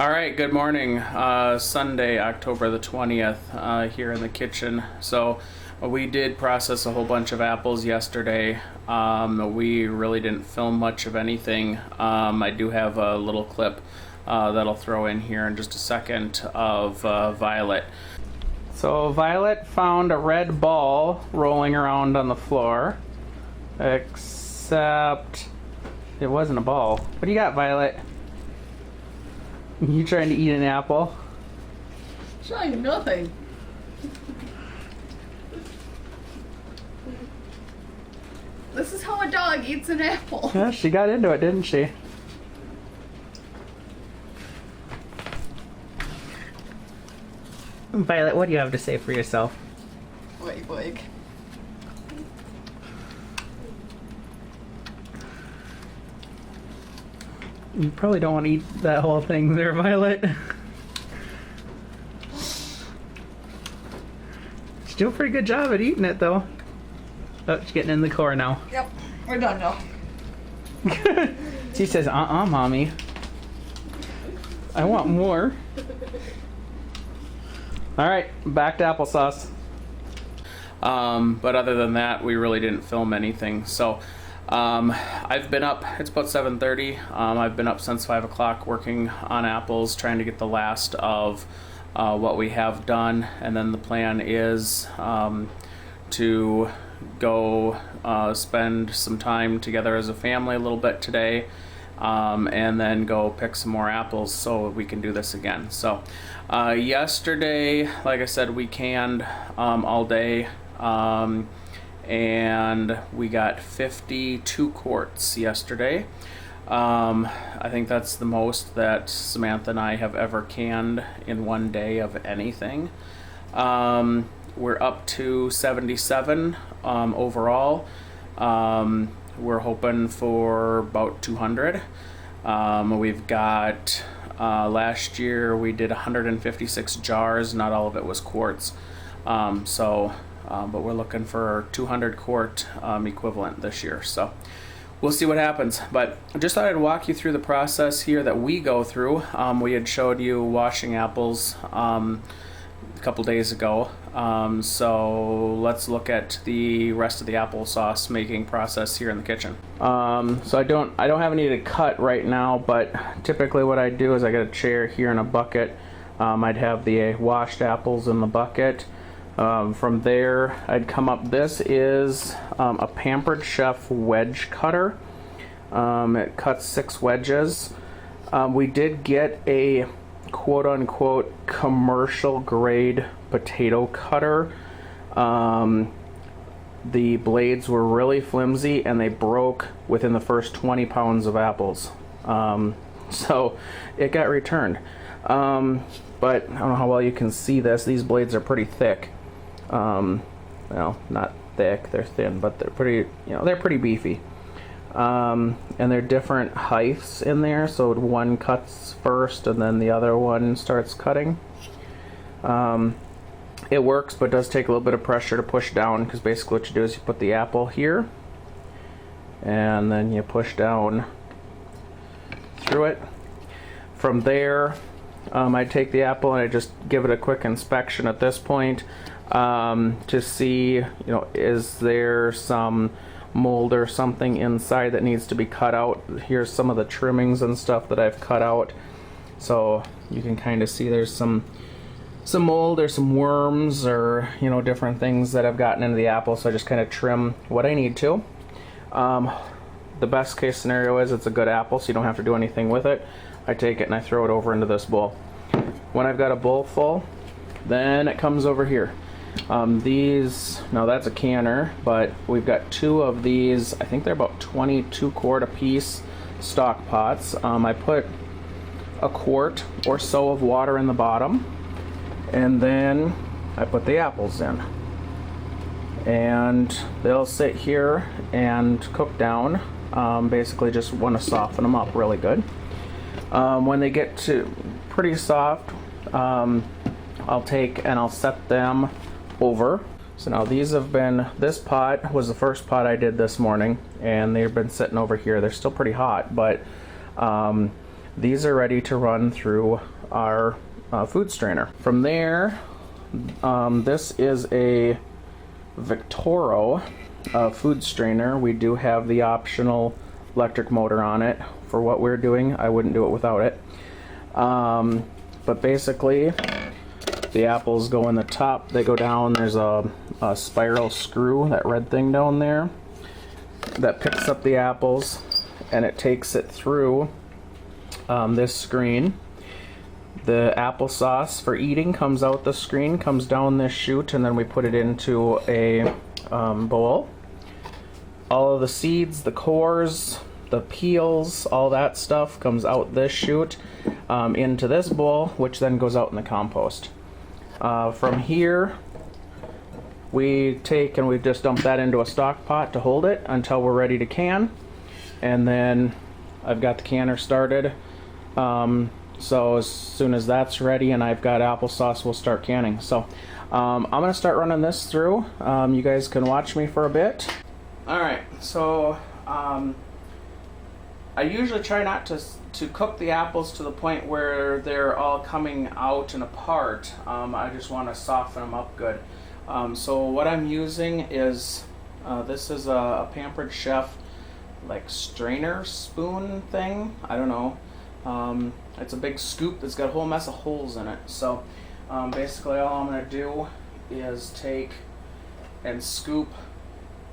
All right, good morning. Sunday, October the 20th, here in the kitchen. So we did process a whole bunch of apples yesterday. We really didn't film much of anything. I do have a little clip that I'll throw in here in just a second of Violet. So Violet found a red ball rolling around on the floor, except it wasn't a ball. What do you got, Violet? You trying to eat an apple? Trying nothing. This is how a dog eats an apple. Yeah, she got into it, didn't she? Violet, what do you have to say for yourself? Wait, wait. You probably don't want to eat that whole thing there, Violet. She's doing a pretty good job at eating it, though. Oh, she's getting in the core now. Yep, we're done now. She says, Mommy. I want more. All right, back to applesauce. But other than that, we really didn't film anything. So I've been up, it's about 7:30. I've been up since 5 o'clock working on apples, trying to get the last of what we have done. And then the plan is to go spend some time together as a family a little bit today, and then go pick some more apples so we can do this again. So yesterday, like I said, we canned all day. And we got 52 quarts yesterday. I think that's the most that Samantha and I have ever canned in one day of anything. We're up to 77 overall. We're hoping for about 200. We've got, last year we did 156 jars, not all of it was quarts. But we're looking for 200 quart equivalent this year. So we'll see what happens. But I just thought I'd walk you through the process here that we go through. We had showed you washing apples a couple days ago. So let's look at the rest of the applesauce making process here in the kitchen. So I don't have any to cut right now, but typically what I do is I got a chair here and a bucket. I'd have the washed apples in the bucket. From there, I'd come up. This is a Pampered Chef wedge cutter. It cuts 6 wedges. We did get a quote-unquote commercial grade potato cutter. The blades were really flimsy and they broke within the first 20 pounds of apples. So it got returned. But I don't know how well you can see this. These blades are pretty thick. Well, not thick, they're thin, but they're pretty, they're pretty beefy. And they're different heights in there, so one cuts first and then the other one starts cutting. It works, but does take a little bit of pressure to push down, because basically what you do is you put the apple here and then you push down through it. From there, I take the apple and I just give it a quick inspection at this point. To see, is there some mold or something inside that needs to be cut out. Here's some of the trimmings and stuff that I've cut out. So you can kind of see there's some mold or some worms or, different things that have gotten into the apple. So I just kind of trim what I need to. The best case scenario is it's a good apple, so you don't have to do anything with it. I take it and I throw it over into this bowl. When I've got a bowl full, then it comes over here. Now that's a canner, but we've got 2 of these. I think they're about 22 quart a piece stock pots. I put a quart or so of water in the bottom, and then I put the apples in. And they'll sit here and cook down. Basically just want to soften them up really good. When they get to pretty soft, I'll take and I'll set them over. So now these have been, this pot was the first pot I did this morning, and they've been sitting over here. They're still pretty hot, but these are ready to run through our food strainer. From there, this is a Victoro food strainer. We do have the optional electric motor on it for what we're doing. I wouldn't do it without it. But basically, the apples go in the top, they go down. There's a spiral screw, that red thing down there, that picks up the apples and it takes it through this screen. The applesauce for eating comes out the screen, comes down this chute, and then we put it into a bowl. All of the seeds, the cores, the peels, all that stuff comes out this chute into this bowl, which then goes out in the compost. From here, we take and we just dump that into a stock pot to hold it until we're ready to can. And then I've got the canner started. So as soon as that's ready and I've got applesauce, we'll start canning. So I'm gonna start running this through. You guys can watch me for a bit. All right, so I usually try not to cook the apples to the point where they're all coming out and apart. I just want to soften them up good. So what I'm using is, this is a Pampered Chef like strainer spoon thing. I don't know. It's a big scoop that's got a whole mess of holes in it. So basically all I'm going to do is take and scoop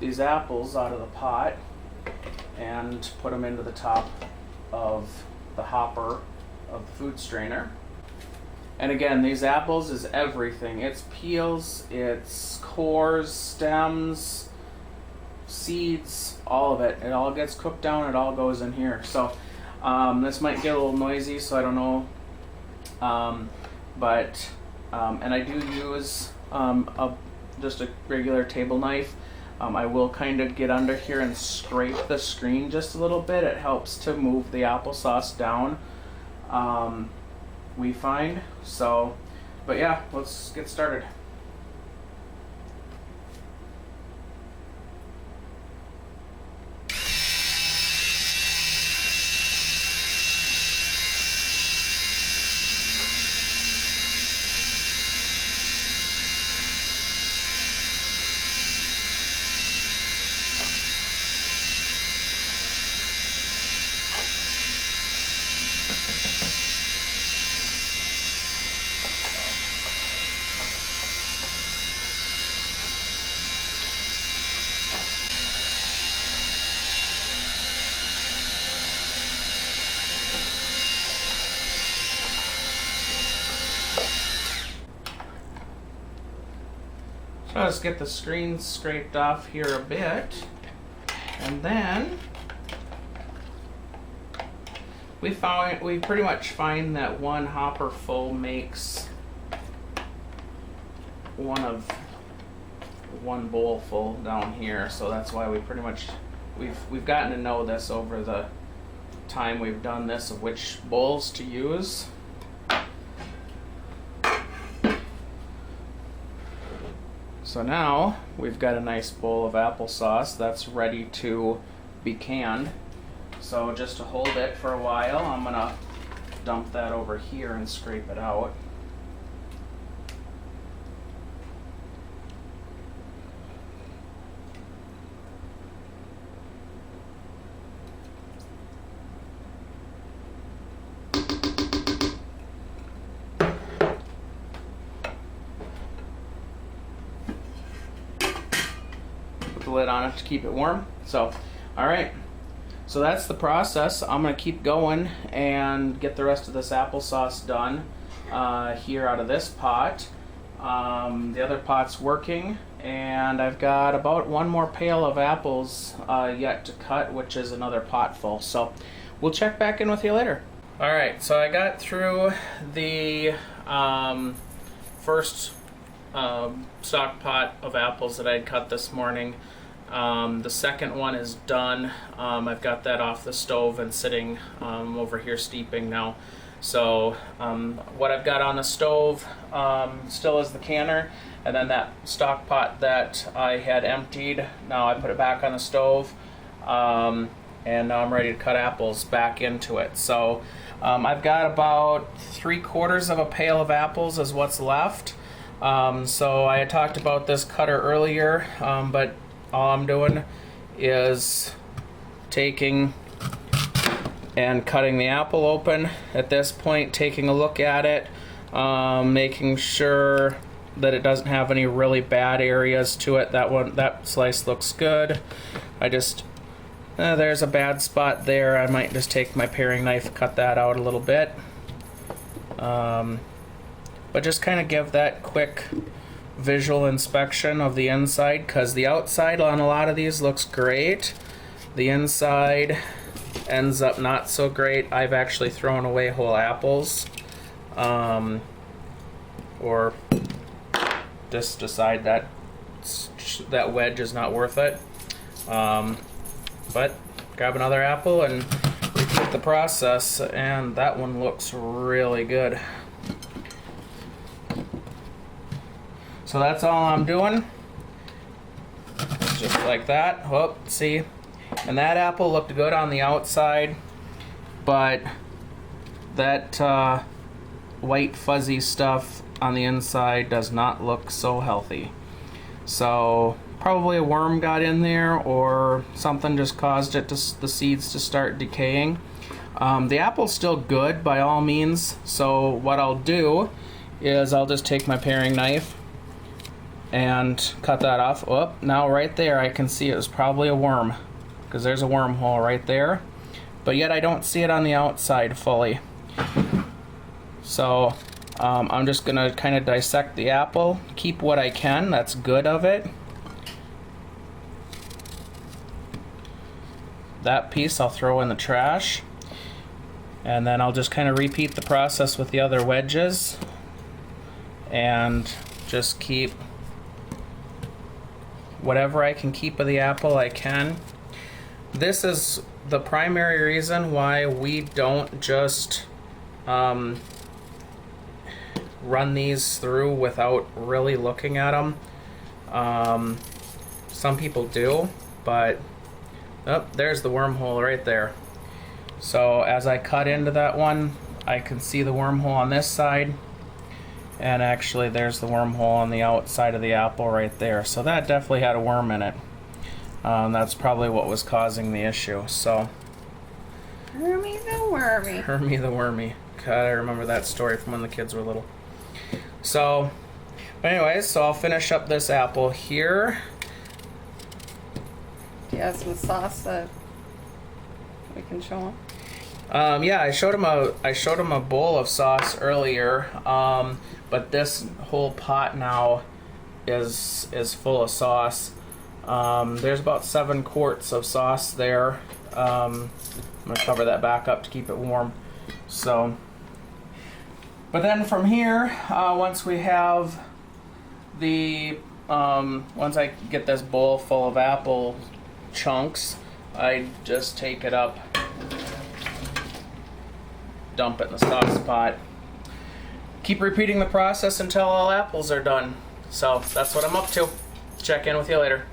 these apples out of the pot and put them into the top of the hopper of the food strainer. And again, these apples is everything. It's peels, it's cores, stems, seeds, all of it. It all gets cooked down, it all goes in here. So this might get a little noisy, so I don't know. And I do use just a regular table knife. I will kind of get under here and scrape the screen just a little bit. It helps to move the applesauce down, we find. So, but yeah, let's get started. So let's get the screen scraped off here a bit, and then we pretty much find that one hopper full makes one bowl full down here. So that's why we pretty much we've gotten to know this over the time we've done this, of which bowls to use. So now we've got a nice bowl of applesauce that's ready to be canned. So just to hold it for a while, I'm gonna dump that over here and scrape it out. The lid on it to keep it warm. So, all right. So that's the process. I'm gonna keep going and get the rest of this applesauce done here out of this pot. The other pot's working, and I've got about one more pail of apples yet to cut, which is another pot full. So we'll check back in with you later. All right. So I got through the first stock pot of apples that I'd cut this morning. The second one is done. I've got that off the stove and sitting over here steeping now. So what I've got on the stove still is the canner, and then that stock pot that I had emptied, now I put it back on the stove, and now I'm ready to cut apples back into it. So I've got about 3/4 of a pail of apples is what's left. So I had talked about this cutter earlier, but all I'm doing is taking and cutting the apple open. At this point, taking a look at it, making sure that it doesn't have any really bad areas to it. That slice looks good. I just there's a bad spot there. I might just take my paring knife, cut that out a little bit. But just kind of give that quick visual inspection of the inside, because the outside on a lot of these looks great. The inside ends up not so great. I've actually thrown away whole apples, or just decide that that wedge is not worth it. But grab another apple and repeat the process, and that one looks really good. So that's all I'm doing, just like that. Whoop, see? And that apple looked good on the outside, but that white fuzzy stuff on the inside does not look so healthy. So probably a worm got in there, or something just caused it to, the seeds to start decaying. The apple's still good by all means, so what I'll do is I'll just take my paring knife and cut that off. Oh, now right there I can see it was probably a worm, because there's a wormhole right there, but yet I don't see it on the outside fully. So I'm just gonna kind of dissect the apple, keep what I can that's good of it. That piece I'll throw in the trash, and then I'll just kind of repeat the process with the other wedges and just keep whatever I can keep of the apple I can. This is the primary reason why we don't just run these through without really looking at them. Some people do, but there's the wormhole right there. So as I cut into that one, I can see the wormhole on this side, and actually there's the wormhole on the outside of the apple right there. So that definitely had a worm in it. That's probably what was causing the issue. So Hermie the wormy. Hermie the wormy. God, I remember that story from when the kids were little. So, but anyways, so I'll finish up this apple here. Do you have some sauce that we can show them? Yeah, I showed him a bowl of sauce earlier, but this whole pot now is full of sauce. There's about 7 quarts of sauce there. I'm gonna cover that back up to keep it warm. So, but then from here, once we have the once I get this bowl full of apple chunks, I just take it up, dump it in the sauce pot. Keep repeating the process until all apples are done. So that's what I'm up to. Check in with you later.